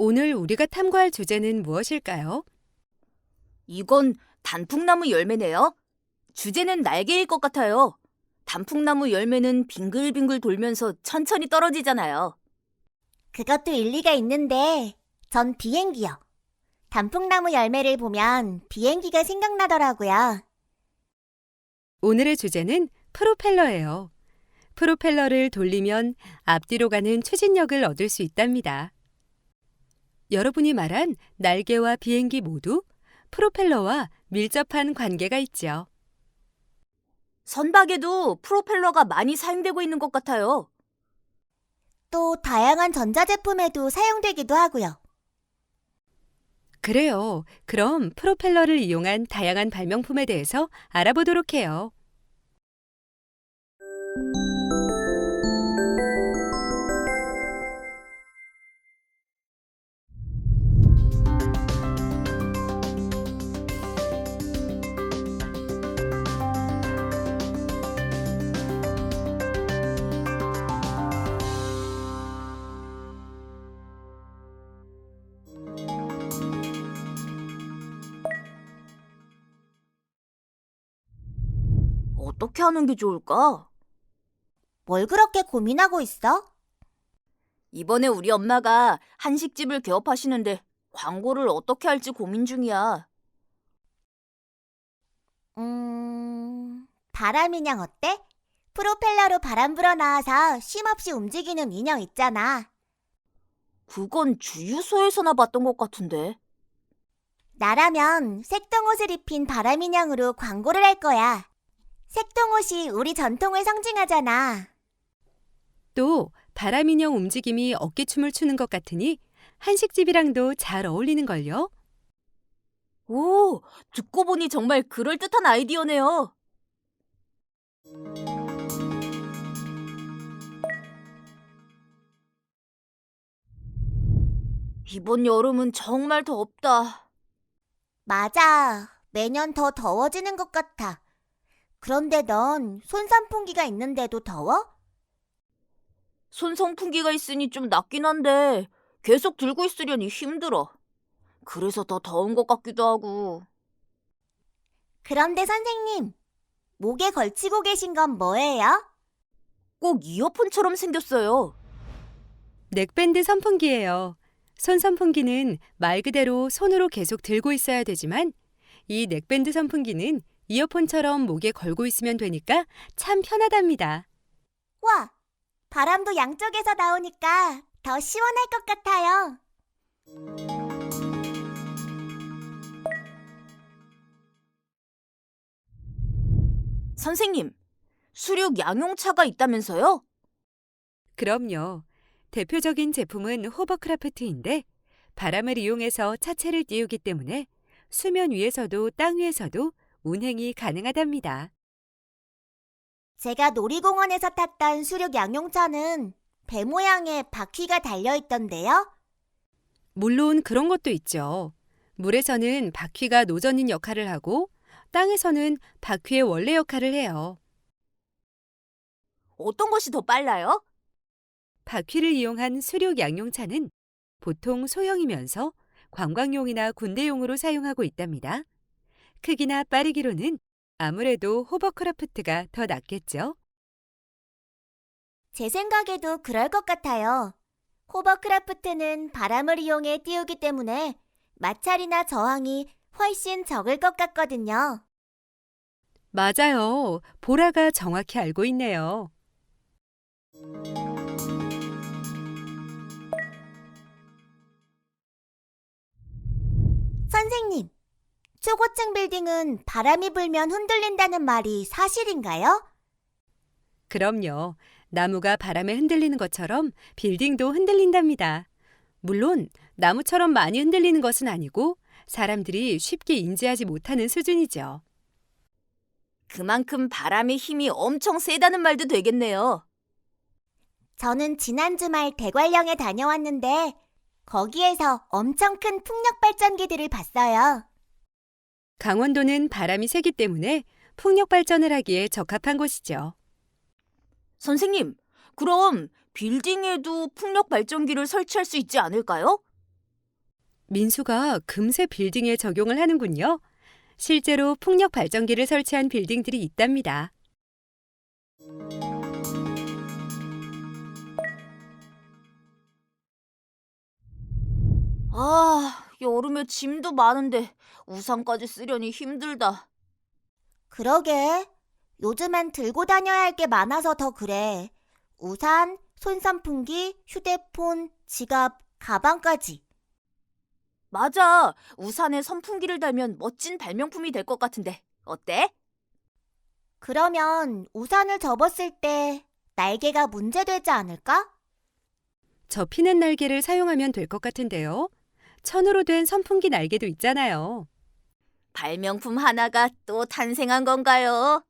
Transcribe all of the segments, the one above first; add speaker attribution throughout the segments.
Speaker 1: 오늘 우리가 탐구할 주제는 무엇일까요?
Speaker 2: 이건 단풍나무 열매네요. 주제는 날개일 것 같아요. 단풍나무 열매는 빙글빙글 돌면서 천천히 떨어지잖아요.
Speaker 3: 그것도 일리가 있는데, 전 비행기요. 단풍나무 열매를 보면 비행기가 생각나더라고요.
Speaker 1: 오늘의 주제는 프로펠러예요. 프로펠러를 돌리면 앞뒤로 가는 추진력을 얻을 수 있답니다. 여러분이 말한 날개와 비행기 모두 프로펠러와 밀접한 관계가 있죠.
Speaker 2: 선박에도 프로펠러가 많이 사용되고 있는 것 같아요.
Speaker 3: 또 다양한 전자제품에도 사용되기도 하고요.
Speaker 1: 그래요. 그럼 프로펠러를 이용한 다양한 발명품에 대해서 알아보도록 해요.
Speaker 2: 어떻게 하는 게 좋을까?
Speaker 3: 뭘 그렇게 고민하고 있어?
Speaker 2: 이번에 우리 엄마가 한식집을 개업하시는데 광고를 어떻게 할지 고민 중이야.
Speaker 3: 바람 인형 어때? 프로펠러로 바람 불어나와서 쉼없이 움직이는 인형 있잖아.
Speaker 2: 그건 주유소에서나 봤던 것 같은데.
Speaker 3: 나라면 색동옷을 입힌 바람 인형으로 광고를 할 거야. 색동옷이 우리 전통을 상징하잖아.
Speaker 1: 또 바람 인형 움직임이 어깨춤을 추는 것 같으니 한식집이랑도 잘 어울리는걸요.
Speaker 2: 오, 듣고 보니 정말 그럴듯한 아이디어네요. 이번 여름은 정말 덥다.
Speaker 3: 맞아. 매년 더 더워지는 것 같아. 그런데 넌 손선풍기가 있는데도 더워?
Speaker 2: 손선풍기가 있으니 좀 낫긴 한데 계속 들고 있으려니 힘들어. 그래서 더 더운 것 같기도 하고.
Speaker 3: 그런데 선생님, 목에 걸치고 계신 건 뭐예요?
Speaker 2: 꼭 이어폰처럼 생겼어요.
Speaker 1: 넥밴드 선풍기예요. 손 선풍기는 말 그대로 손으로 계속 들고 있어야 되지만 이 넥밴드 선풍기는 이어폰처럼 목에 걸고 있으면 되니까 참 편하답니다.
Speaker 3: 와, 바람도 양쪽에서 나오니까 더 시원할 것 같아요.
Speaker 2: 선생님, 수륙 양용차가 있다면서요?
Speaker 1: 그럼요. 대표적인 제품은 호버크라프트인데 바람을 이용해서 차체를 띄우기 때문에 수면 위에서도 땅 위에서도 운행이 가능하답니다.
Speaker 3: 제가 놀이공원에서 탔던 수륙 양용차는 배 모양의 바퀴가 달려있던데요.
Speaker 1: 물론 그런 것도 있죠. 물에서는 바퀴가 노젓는 역할을 하고 땅에서는 바퀴의 원래 역할을 해요.
Speaker 2: 어떤 것이 더 빨라요?
Speaker 1: 바퀴를 이용한 수륙 양용차는 보통 소형이면서 관광용이나 군대용으로 사용하고 있답니다. 크기나 빠르기로는 아무래도 호버크라프트가 더 낫겠죠.
Speaker 3: 제 생각에도 그럴 것 같아요. 호버크라프트는 바람을 이용해 띄우기 때문에 마찰이나 저항이 훨씬 적을 것 같거든요.
Speaker 1: 맞아요. 보라가 정확히 알고 있네요.
Speaker 3: 선생님, 초고층 빌딩은 바람이 불면 흔들린다는 말이 사실인가요?
Speaker 1: 그럼요. 나무가 바람에 흔들리는 것처럼 빌딩도 흔들린답니다. 물론 나무처럼 많이 흔들리는 것은 아니고 사람들이 쉽게 인지하지 못하는 수준이죠.
Speaker 2: 그만큼 바람의 힘이 엄청 세다는 말도 되겠네요.
Speaker 3: 저는 지난 주말 대관령에 다녀왔는데 거기에서 엄청 큰 풍력 발전기들을 봤어요.
Speaker 1: 강원도는 바람이 세기 때문에 풍력 발전을 하기에 적합한 곳이죠.
Speaker 2: 선생님, 그럼 빌딩에도 풍력 발전기를 설치할 수 있지 않을까요?
Speaker 1: 민수가 금세 빌딩에 적용을 하는군요. 실제로 풍력 발전기를 설치한 빌딩들이 있답니다.
Speaker 2: 아, 여름에 짐도 많은데 우산까지 쓰려니 힘들다.
Speaker 3: 그러게. 요즘엔 들고 다녀야 할 게 많아서 더 그래. 우산, 손선풍기, 휴대폰, 지갑, 가방까지.
Speaker 2: 맞아. 우산에 선풍기를 달면 멋진 발명품이 될 것 같은데. 어때?
Speaker 3: 그러면 우산을 접었을 때 날개가 문제되지 않을까?
Speaker 1: 접히는 날개를 사용하면 될 것 같은데요. 천으로 된 선풍기 날개도 있잖아요.
Speaker 2: 발명품 하나가 또 탄생한 건가요?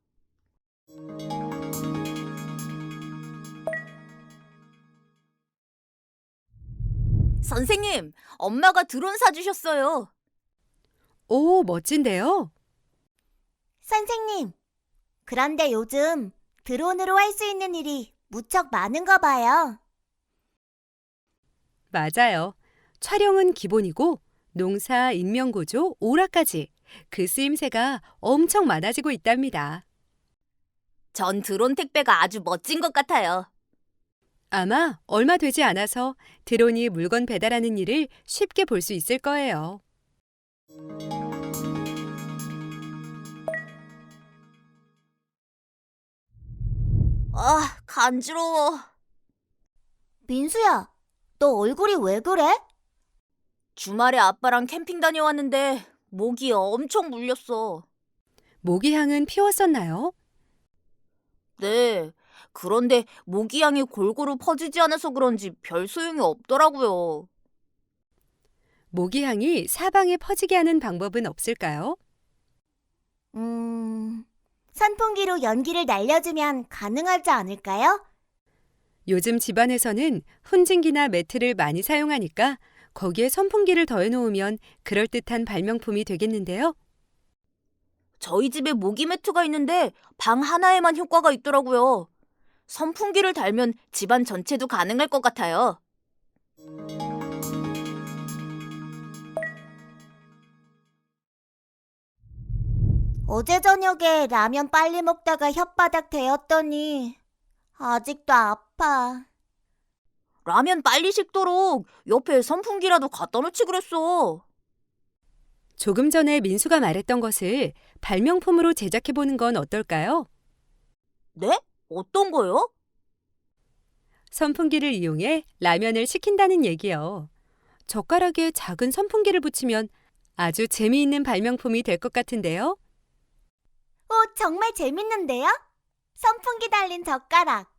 Speaker 2: 선생님, 엄마가 드론 사주셨어요.
Speaker 1: 오, 멋진데요?
Speaker 3: 선생님, 그런데 요즘 드론으로 할 수 있는 일이 무척 많은가 봐요.
Speaker 1: 맞아요. 촬영은 기본이고 농사, 인명구조, 오라까지 그 쓰임새가 엄청 많아지고 있답니다.
Speaker 2: 전 드론 택배가 아주 멋진 것 같아요.
Speaker 1: 아마 얼마 되지 않아서 드론이 물건 배달하는 일을 쉽게 볼 수 있을 거예요.
Speaker 2: 아, 간지러워.
Speaker 3: 민수야, 너 얼굴이 왜 그래?
Speaker 2: 주말에 아빠랑 캠핑 다녀왔는데 모기 엄청 물렸어.
Speaker 1: 모기향은 피웠었나요?
Speaker 2: 네. 그런데 모기향이 골고루 퍼지지 않아서 그런지 별 소용이 없더라고요.
Speaker 1: 모기향이 사방에 퍼지게 하는 방법은 없을까요?
Speaker 3: 선풍기로 연기를 날려주면 가능하지 않을까요?
Speaker 1: 요즘 집안에서는 훈증기나 매트를 많이 사용하니까 거기에 선풍기를 더해놓으면 그럴듯한 발명품이 되겠는데요.
Speaker 2: 저희 집에 모기 매트가 있는데 방 하나에만 효과가 있더라고요. 선풍기를 달면 집안 전체도 가능할 것 같아요.
Speaker 3: 어제 저녁에 라면 빨리 먹다가 혓바닥 데였더니 아직도 아파.
Speaker 2: 라면 빨리 식도록 옆에 선풍기라도 갖다 놓지 그랬어.
Speaker 1: 조금 전에 민수가 말했던 것을 발명품으로 제작해보는 건 어떨까요?
Speaker 2: 네? 어떤 거요?
Speaker 1: 선풍기를 이용해 라면을 식힌다는 얘기요. 젓가락에 작은 선풍기를 붙이면 아주 재미있는 발명품이 될 것 같은데요.
Speaker 3: 정말 재밌는데요? 선풍기 달린 젓가락.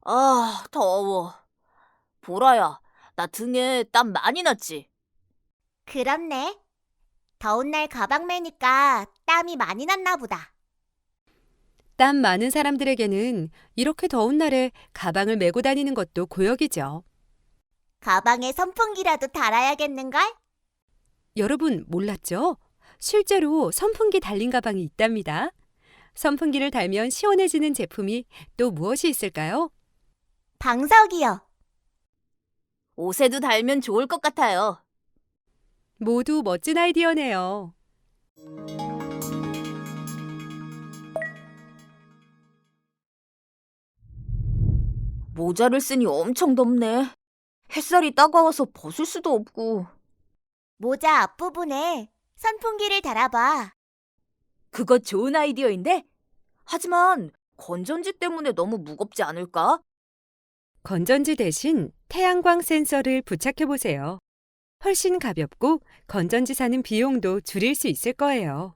Speaker 2: 아, 더워. 보라야, 나 등에 땀 많이 났지?
Speaker 3: 그렇네. 더운 날 가방 매니까 땀이 많이 났나 보다.
Speaker 1: 땀 많은 사람들에게는 이렇게 더운 날에 가방을 메고 다니는 것도 고역이죠.
Speaker 3: 가방에 선풍기라도 달아야겠는걸?
Speaker 1: 여러분 몰랐죠? 실제로 선풍기 달린 가방이 있답니다. 선풍기를 달면 시원해지는 제품이 또 무엇이 있을까요?
Speaker 3: 방석이요.
Speaker 2: 옷에도 달면 좋을 것 같아요.
Speaker 1: 모두 멋진 아이디어네요.
Speaker 2: 모자를 쓰니 엄청 덥네. 햇살이 따가워서 벗을 수도 없고.
Speaker 3: 모자 앞부분에 선풍기를 달아봐.
Speaker 2: 그거 좋은 아이디어인데? 하지만 건전지 때문에 너무 무겁지 않을까?
Speaker 1: 건전지 대신 태양광 센서를 부착해 보세요. 훨씬 가볍고 건전지 사는 비용도 줄일 수 있을 거예요.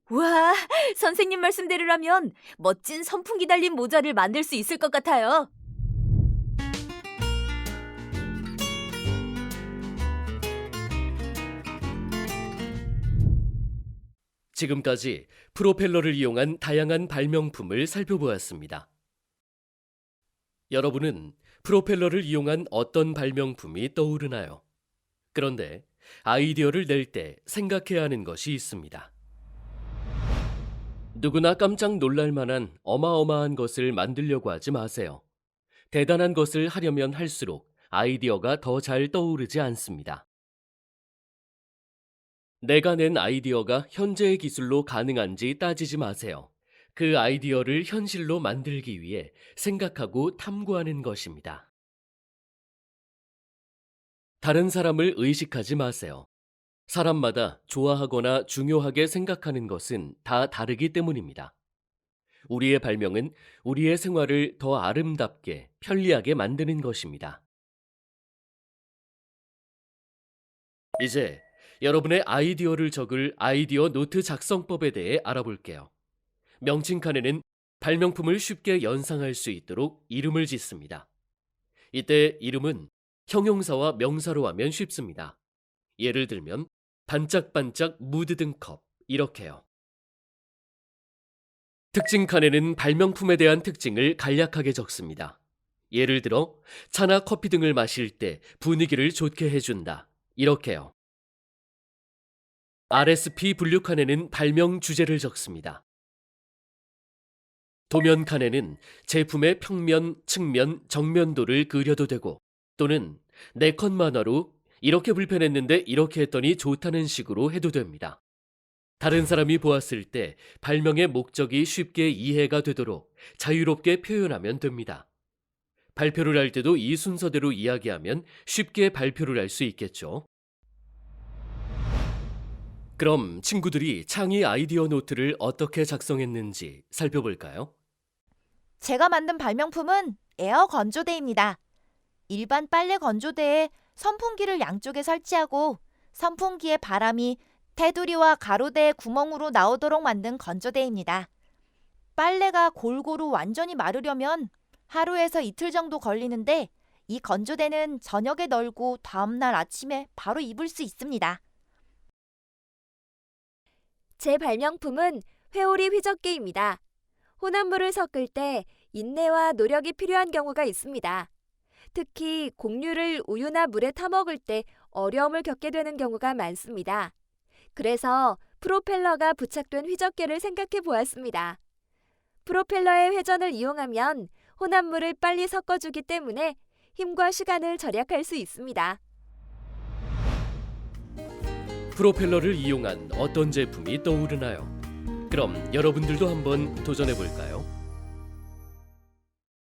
Speaker 2: 와, 선생님 말씀대로라면 멋진 선풍기 달린 모자를 만들 수 있을 것 같아요.
Speaker 4: 지금까지 프로펠러를 이용한 다양한 발명품을 살펴보았습니다. 여러분은 프로펠러를 이용한 어떤 발명품이 떠오르나요? 그런데 아이디어를 낼 때 생각해야 하는 것이 있습니다. 누구나 깜짝 놀랄 만한 어마어마한 것을 만들려고 하지 마세요. 대단한 것을 하려면 할수록 아이디어가 더 잘 떠오르지 않습니다. 내가 낸 아이디어가 현재의 기술로 가능한지 따지지 마세요. 그 아이디어를 현실로 만들기 위해 생각하고 탐구하는 것입니다. 다른 사람을 의식하지 마세요. 사람마다 좋아하거나 중요하게 생각하는 것은 다 다르기 때문입니다. 우리의 발명은 우리의 생활을 더 아름답게, 편리하게 만드는 것입니다. 이제 여러분의 아이디어를 적을 아이디어 노트 작성법에 대해 알아볼게요. 명칭 칸에는 발명품을 쉽게 연상할 수 있도록 이름을 짓습니다. 이때 이름은 형용사와 명사로 하면 쉽습니다. 예를 들면 반짝반짝 무드등 컵 이렇게요. 특징 칸에는 발명품에 대한 특징을 간략하게 적습니다. 예를 들어 차나 커피 등을 마실 때 분위기를 좋게 해준다 이렇게요. RSP 분류 칸에는 발명 주제를 적습니다. 도면 칸에는 제품의 평면, 측면, 정면도를 그려도 되고 또는 4컷 만화로 이렇게 불편했는데 이렇게 했더니 좋다는 식으로 해도 됩니다. 다른 사람이 보았을 때 발명의 목적이 쉽게 이해가 되도록 자유롭게 표현하면 됩니다. 발표를 할 때도 이 순서대로 이야기하면 쉽게 발표를 할 수 있겠죠. 그럼 친구들이 창의 아이디어 노트를 어떻게 작성했는지 살펴볼까요?
Speaker 5: 제가 만든 발명품은 에어 건조대입니다. 일반 빨래 건조대에 선풍기를 양쪽에 설치하고 선풍기의 바람이 테두리와 가로대의 구멍으로 나오도록 만든 건조대입니다. 빨래가 골고루 완전히 마르려면 하루에서 이틀 정도 걸리는데 이 건조대는 저녁에 널고 다음날 아침에 바로 입을 수 있습니다.
Speaker 6: 제 발명품은 회오리 휘젓개입니다. 혼합물을 섞을 때 인내와 노력이 필요한 경우가 있습니다. 특히 곡류를 우유나 물에 타먹을 때 어려움을 겪게 되는 경우가 많습니다. 그래서 프로펠러가 부착된 휘젓개를 생각해 보았습니다. 프로펠러의 회전을 이용하면 혼합물을 빨리 섞어주기 때문에 힘과 시간을 절약할 수 있습니다.
Speaker 4: 프로펠러를 이용한 어떤 제품이 떠오르나요? 그럼 여러분들도 한번 도전해 볼까요?